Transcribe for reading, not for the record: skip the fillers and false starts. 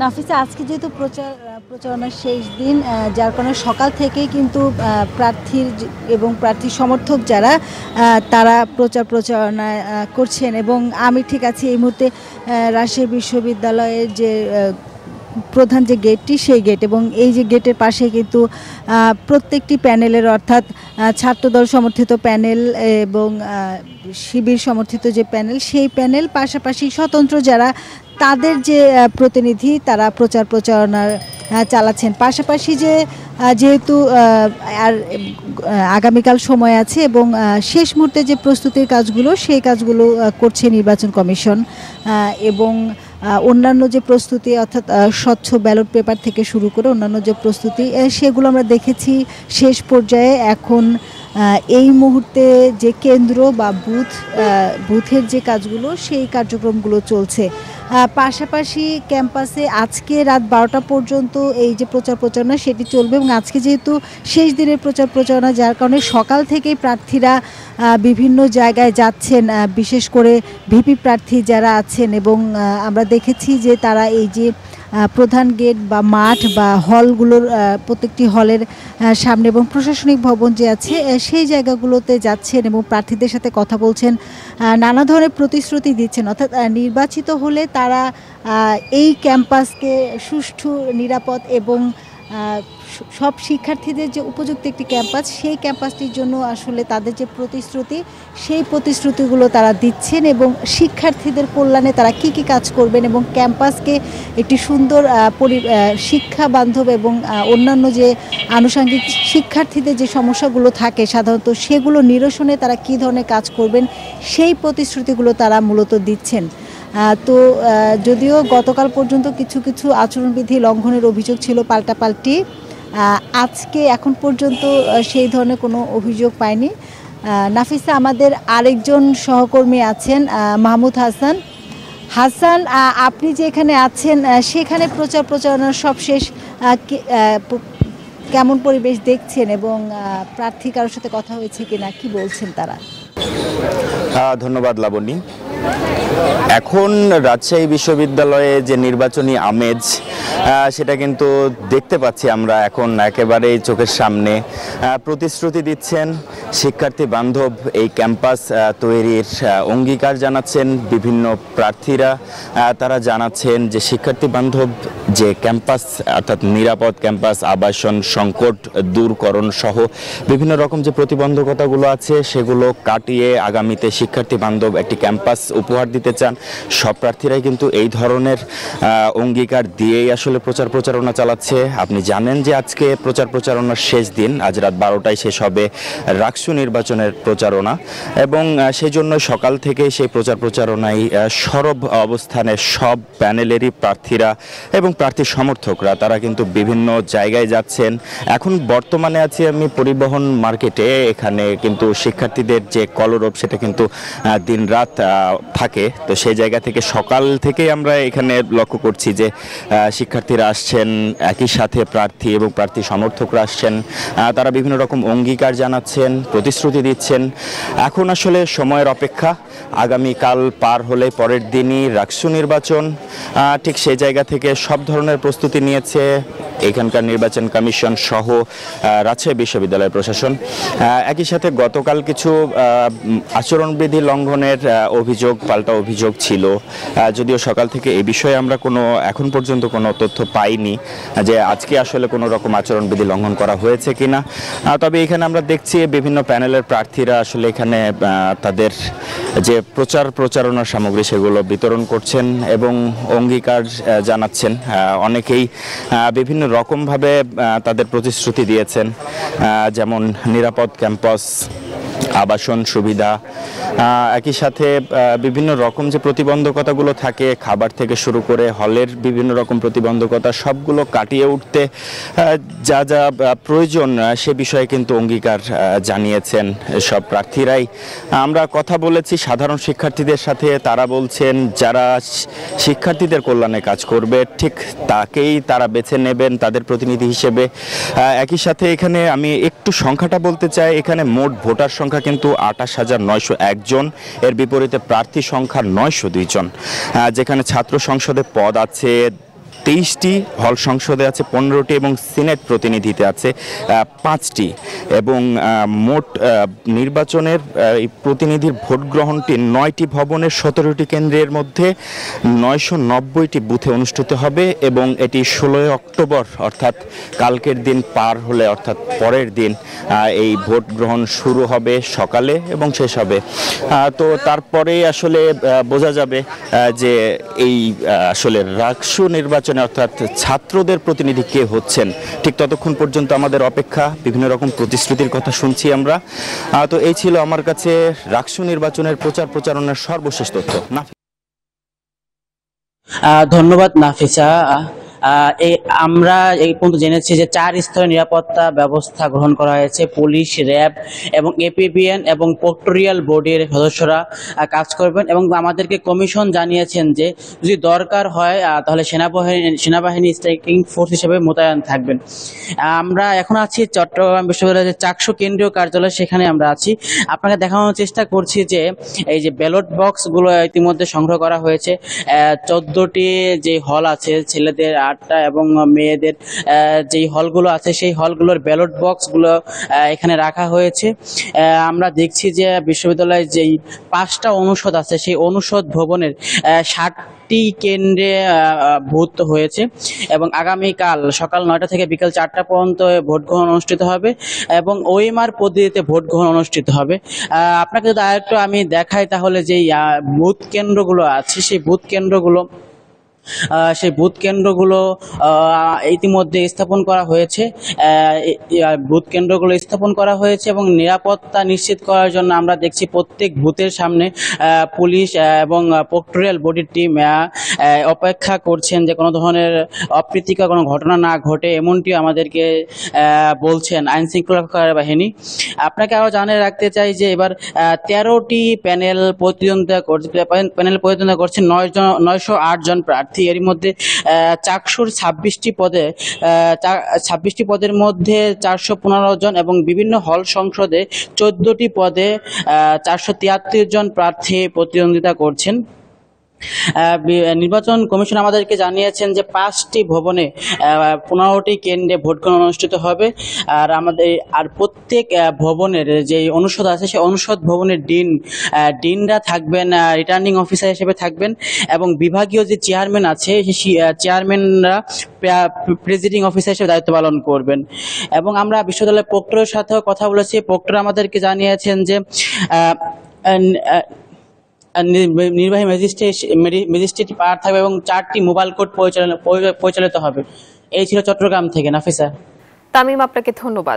নাফিসা, আজকে যেহেতু প্রচারণার শেষ দিন, যার কারণে সকাল থেকেই কিন্তু এবং প্রার্থীর সমর্থক যারা তারা প্রচারণা করছেন। এবং আমি ঠিক আছি এই মুহূর্তে রাজশাহী বিশ্ববিদ্যালয়ের যে প্রধান যে গেটটি, সেই গেট, এবং এই যে গেটের পাশে কিন্তু প্রত্যেকটি প্যানেলের, অর্থাৎ ছাত্রদল সমর্থিত প্যানেল এবং শিবির সমর্থিত যে প্যানেল, সেই প্যানেল পাশাপাশি স্বতন্ত্র যারা, তাদের যে প্রতিনিধি, তারা প্রচারণা চালাচ্ছেন। পাশাপাশি যেহেতু আর আগামীকাল সময় আছে এবং শেষ মুহূর্তে যে প্রস্তুতির কাজগুলো, সেই কাজগুলো করছে নির্বাচন কমিশন। এবং অন্যান্য যে প্রস্তুতি, অর্থাৎ স্বচ্ছ ব্যালট পেপার থেকে শুরু করে অন্যান্য যে প্রস্তুতি, সেগুলো আমরা দেখেছি শেষ পর্যায়ে। এখন এই মুহূর্তে যে কেন্দ্র বা বুথের যে কাজগুলো, সেই কার্যক্রমগুলো চলছে। পাশাপাশি ক্যাম্পাসে আজকে রাত 12টা পর্যন্ত এই যে প্রচারণা, সেটি চলবে। এবং আজকে যেহেতু শেষ দিনের প্রচারণা, যার কারণে সকাল থেকেই প্রার্থীরা বিভিন্ন জায়গায় যাচ্ছেন, বিশেষ করে ভিপি প্রার্থী যারা আছেন। এবং আমরা দেখেছি যে তারা এই যে প্রধান গেট বা মাঠ বা হলগুলোর, প্রত্যেকটি হলের সামনে এবং প্রশাসনিক ভবন যে আছে, সেই জায়গাগুলোতে যাচ্ছেন এবং প্রার্থীদের সাথে কথা বলছেন, নানা ধরনের প্রতিশ্রুতি দিচ্ছেন। অর্থাৎ নির্বাচিত হলে তারা এই ক্যাম্পাসকে সুষ্ঠু, নিরাপদ এবং সব শিক্ষার্থীদের যে উপযুক্ত একটি ক্যাম্পাস, সেই ক্যাম্পাসটির জন্য আসলে তাদের যে প্রতিশ্রুতি, সেই প্রতিশ্রুতিগুলো তারা দিচ্ছেন। এবং শিক্ষার্থীদের কল্যাণে তারা কি কাজ করবেন এবং ক্যাম্পাসকে একটি সুন্দর শিক্ষা বান্ধব এবং অন্যান্য যে আনুষঙ্গিক শিক্ষার্থীদের যে সমস্যাগুলো থাকে সাধারণত, সেগুলো নিরসনে তারা কী ধরনের কাজ করবেন, সেই প্রতিশ্রুতিগুলো তারা মূলত দিচ্ছেন। তো যদিও গতকাল পর্যন্ত কিছু আচরণবিধি লঙ্ঘনের অভিযোগ ছিল, পাল্টাপাল্টি, আজকে এখন পর্যন্ত সেই ধরনের কোনো অভিযোগ পাইনি। নাফিসা, আমাদের আরেকজন সহকর্মী আছেন, মাহমুদ হাসান, আপনি যে এখানে আছেন, সেখানে প্রচারণার সবশেষ কেমন পরিবেশ দেখছেন এবং প্রার্থী কারোর সাথে কথা হয়েছে কিনা, কি বলছেন তারা? ধন্যবাদ লাবণী। এখন রাজশাহী বিশ্ববিদ্যালয়ে যে নির্বাচনী আমেজ, সেটা কিন্তু দেখতে পাচ্ছি আমরা এখন একেবারেই চোখের সামনে। প্রতিশ্রুতি দিচ্ছেন, শিক্ষার্থী বান্ধব এই ক্যাম্পাস তৈরির অঙ্গীকার জানাচ্ছেন বিভিন্ন প্রার্থীরা। তারা জানাচ্ছেন যে শিক্ষার্থী বান্ধব যে ক্যাম্পাস, অর্থাৎ নিরাপদ ক্যাম্পাস, আবাসন সংকট দূরকরণ সহ বিভিন্ন রকম যে প্রতিবন্ধকতাগুলো আছে, সেগুলো কাটিয়ে আগামীতে শিক্ষার্থী বান্ধব একটি ক্যাম্পাস উপহার দিতে চান। সব প্রার্থীরাই কিন্তু এই ধরনের অঙ্গীকার দিয়েই আসলে প্রচারণা চালাচ্ছে। আপনি জানেন যে আজকে প্রচারণার শেষ দিন, আজ রাত 12টায় শেষ হবে রাকসু নির্বাচনের প্রচারণা। এবং সেই জন্য সকাল থেকে সেই প্রচারণায় সরব অবস্থানে সব প্যানেলেরই প্রার্থীরা এবং প্রার্থী সমর্থকরা, তারা কিন্তু বিভিন্ন জায়গায় যাচ্ছেন। এখন বর্তমানে আছি আমি পরিবহন মার্কেটে। এখানে কিন্তু শিক্ষার্থীদের যে কলরব, সেটা কিন্তু দিন রাত থাকে। তো সেই জায়গা থেকে সকাল থেকেই আমরা এখানে লক্ষ্য করছি যে শিক্ষার্থীরা আসছেন, একই সাথে প্রার্থী এবং প্রার্থী সমর্থকরা আসছেন। তারা বিভিন্ন রকম অঙ্গীকার জানাচ্ছেন, প্রতিশ্রুতি দিচ্ছেন। এখন আসলে সময়ের অপেক্ষা। আগামীকাল পার হলে পরের দিনই রাকসু নির্বাচন। ঠিক সেই জায়গা থেকে সব ধরনের প্রস্তুতি নিয়েছে এখানকার নির্বাচন কমিশন সহ রাজশাহী বিশ্ববিদ্যালয় প্রশাসন। একই সাথে গতকাল কিছু আচরণবিধি লঙ্ঘনের পাল্টা অভিযোগ ছিল, যদিও সকাল থেকে এই বিষয়ে আমরা এখন পর্যন্ত কোনো তথ্য পাইনি যে আজকে আসলে কোনো রকম আচরণবিধি লঙ্ঘন করা হয়েছে কিনা। তবে এখানে আমরা দেখছি বিভিন্ন প্যানেলের প্রার্থীরা আসলে এখানে তাদের যে প্রচারণার সামগ্রী, সেগুলো বিতরণ করছেন এবং অঙ্গীকার জানাচ্ছেন। অনেকেই বিভিন্ন রকমভাবে তাদের প্রতিশ্রুতি দিয়েছেন, যেমন নিরাপদ ক্যাম্পাস, আবাসন সুবিধা, একই সাথে বিভিন্ন রকম যে প্রতিবন্ধকতাগুলো থাকে, খাবার থেকে শুরু করে হলের বিভিন্ন রকম প্রতিবন্ধকতা, সবগুলো কাটিয়ে উঠতে যা প্রয়োজন, সে বিষয়ে কিন্তু অঙ্গীকার জানিয়েছেন সব প্রার্থীরাই। আমরা কথা বলেছি সাধারণ শিক্ষার্থীদের সাথে, তারা বলছেন যারা শিক্ষার্থীদের কল্যাণে কাজ করবে, ঠিক তাকেই তারা বেছে নেবেন তাদের প্রতিনিধি হিসেবে। একই সাথে এখানে আমি একটু সংখ্যাটা বলতে চাই, এখানে মোট ভোটার সংখ্যা কিন্তু 28,901 জন, এর বিপরীতে প্রার্থী সংখ্যা 902 জন। যেখানে ছাত্র সংসদে পদ আছে 23টি, হল সংসদে আছে 15টি এবং সিনেট প্রতিনিধিতে আছে 5টি, এবং মোট নির্বাচনের এই প্রতিনিধির ভোট গ্রহণটি 9টি ভবনের 17টি কেন্দ্রের মধ্যে 990টি বুথে অনুষ্ঠিত হবে এবং এটি 16 অক্টোবর অর্থাৎ কালকের দিন পার হলে অর্থাৎ পরের দিন এই ভোট গ্রহণ শুরু হবে সকালে এবং শেষ হবে। তো তারপরে আসলে বোঝা যাবে যে এই আসলে রাকসু নির্বাচনে অর্থাৎ ছাত্রদের প্রতিনিধি কে হচ্ছেন। ঠিক ততক্ষণ পর্যন্ত আমাদের অপেক্ষা, বিভিন্ন রকম প্রতিশ্রুতির কথা শুনছি আমরা। তো এই ছিল আমার কাছে রাকসু নির্বাচনের প্রচারণার সর্বশেষ তথ্য। ধন্যবাদ নাফিসা। আমরা এই পর্যন্ত জেনেছি যে 4 স্তরের নিরাপত্তা ব্যবস্থা গ্রহণ করা হয়েছে। পুলিশ, র্যাব এবং এপিবিএন এবং পোক্টোরিয়াল বোর্ডের সদস্যরা কাজ করবেন এবং আমাদেরকে কমিশন জানিয়েছেন যে যদি দরকার হয় তাহলে সেনাবাহিনী স্ট্রাইকিং ফোর্স হিসেবে মোতায়েন থাকবেন। আমরা এখন আছি চট্টগ্রাম বিশ্ববিদ্যালয়ের চাকসু কেন্দ্রীয় কার্যালয়, সেখানে আমরা আছি। আপনাকে দেখানোর চেষ্টা করছি যে এই যে ব্যালট বক্সগুলো ইতিমধ্যে সংগ্রহ করা হয়েছে। 14টি যে হল আছে, ছেলেদের 8টা এবং মেয়েদের যেই হলগুলো আছে সেই হলগুলোর ব্যালট বক্সগুলো এখানে রাখা হয়েছে। আমরা দেখছি যে বিশ্ববিদ্যালয়ে যেই 5টা অনুষদ আছে সেই অনুষদ ভবনের 60টি কেন্দ্রে ভোট হয়েছে এবং আগামীকাল সকাল 9টা থেকে বিকাল 4টা পর্যন্ত ভোট গ্রহণ অনুষ্ঠিত হবে এবং ওএমআর পদ্ধতিতে ভোট গ্রহণ অনুষ্ঠিত হবে। আপনাকে যদি আরেকটু আমি দেখাই তাহলে যেই বুথ কেন্দ্রগুলো আছে সেই বুথ কেন্দ্রগুলো ইতিমধ্যে স্থাপন করা হয়েছে। এবং নিরাপত্তা নিশ্চিত করার জন্য আমরা দেখছি প্রত্যেক বুথের সামনে পুলিশ এবং পোক্টোরিয়াল বডির টিম অপেক্ষা করছেন যে কোনো ধরনের অপ্রীতিকর কোনো ঘটনা না ঘটে, এমনটি আমাদেরকে বলছেন আইন শৃঙ্খলা বাহিনী। আপনাকে আরও জানিয়ে রাখতে চাই যে এবার 13টি প্যানেল প্রতিদ্বন্দ্বিতা করছে 908 জন প্রার্থী। এর মধ্যে চাকসুর 26টি পদের মধ্যে 415 জন এবং বিভিন্ন হল সংসদে 14টি পদে 473 জন প্রার্থী প্রতিদ্বন্দ্বিতা করছেন। নির্বাচন কমিশন আমাদেরকে জানিয়েছেন যে 5টি ভবনে 15টি কেন্দ্রে ভোট গ্রহণ অনুষ্ঠিত হবে। আর প্রত্যেক ভবনের যে অনুষদ আছে সেই অনুষদ ভবনের ডিনরা থাকবেন, রিটার্নিং অফিসার হিসেবে থাকবেন এবং বিভাগীয় যে চেয়ারম্যান আছে সেই চেয়ারম্যানরা প্রেসিডিং অফিসার হিসেবে দায়িত্ব পালন করবেন। এবং আমরা বিশ্ববিদ্যালয়ের প্রক্টরের সাথেও কথা বলেছি। প্রক্টর আমাদেরকে জানিয়েছেন যে নির্বাহী ম্যাজিস্ট্রেট পাওয়ার থাকবে এবং 4টি মোবাইল কোর্ট পরিচালিত হবে। এই ছিল চট্টগ্রাম থেকে নাফিসা। তামিম, আপনাকে ধন্যবাদ।